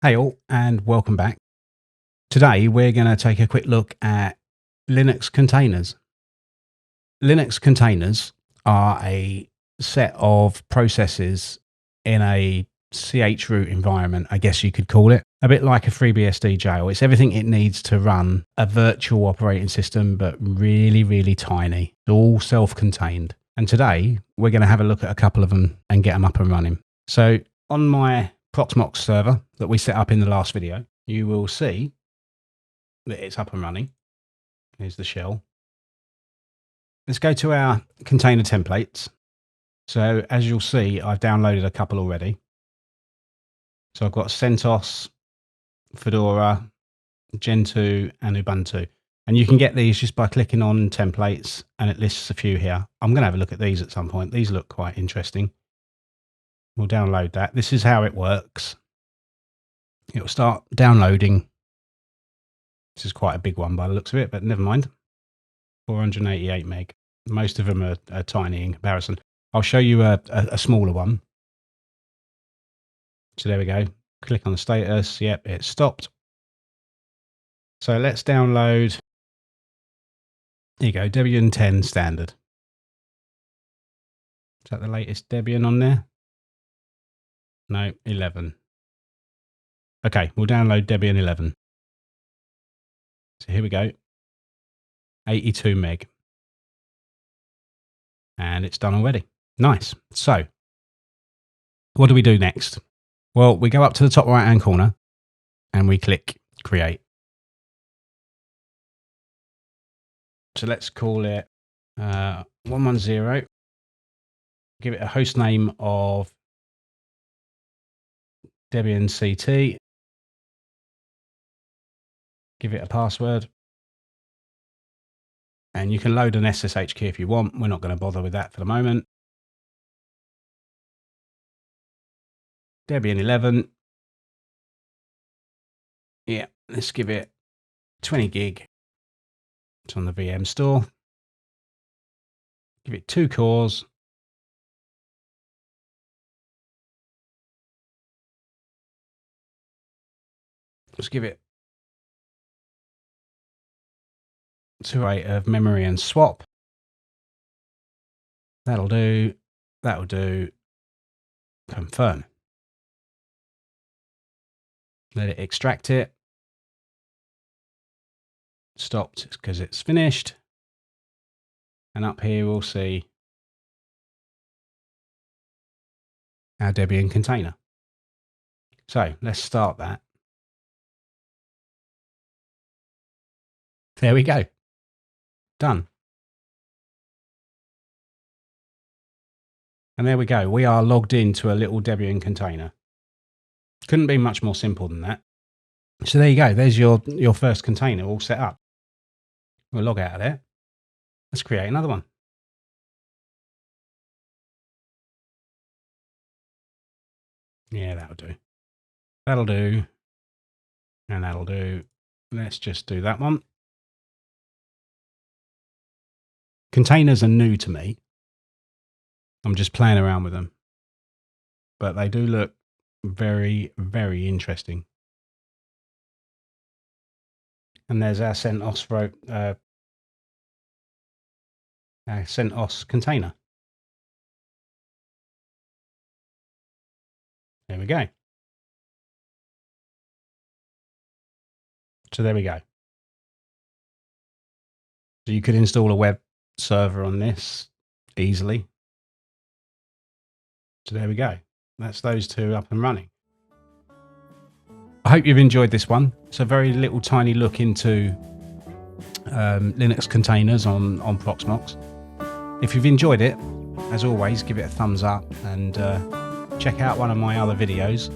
Hey all, and welcome back. Today we're going to take a quick look at Linux containers. Linux containers are a set of processes in a chroot environment, I guess you could call it. A bit like a FreeBSD jail. It's everything it needs to run a virtual operating system, but really, really tiny. They're all self-contained. And today we're going to have a look at a couple of them and get them up and running. So on my ProxMox server that we set up in the last video, you will see that it's up and running. Here's the shell. Let's go to our container templates. So as you'll see, I've downloaded a couple already. So I've got CentOS, Fedora, Gentoo, and Ubuntu. And you can get these just by clicking on templates, and it lists a few here. I'm going to have a look at these at some point. These look quite interesting. We'll download that. This is how it works. It will start downloading. This is quite a big one by the looks of it, but never mind. 488 meg. Most of them are tiny in comparison. I'll show you a smaller one. So there we go. Click on the status. Yep, it stopped. So let's download. There you go, Debian 10 standard. Is that the latest Debian on there? No, 11. Okay, we'll download Debian 11. So here we go. 82 meg. And it's done already. Nice. So, what do we do next? Well, we go up to the top right-hand corner and we click Create. So let's call it 110. Give it a host name of Debian CT. Give it a password. And you can load an SSH key if you want. We're not going to bother with that for the moment. Debian 11. Yeah, let's give it 20 gig. It's on the VM store. Give it 2 cores. Let's give it 2 of memory and swap. That'll do. That'll do. Confirm. Let it extract it. Stopped because it's finished. And up here we'll see our Debian container. So let's start that. There we go. Done. And there we go. We are logged into a little Debian container. Couldn't be much more simple than that. So there you go. There's your first container all set up. We'll log out of there. Let's create another one. Yeah, that'll do. That'll do. And that'll do. Let's just do that one. Containers are new to me. I'm just playing around with them. But they do look very, very interesting. And there's our CentOS container. There we go. So there we go. So you could install a web server on this easily. So there we go. That's those two up and running. I hope you've enjoyed this one. It's a very little tiny look into Linux containers on ProxMox. If you've enjoyed it, as always, give it a thumbs up and check out one of my other videos.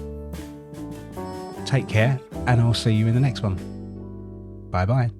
Take care, and I'll see you in the next one. Bye bye.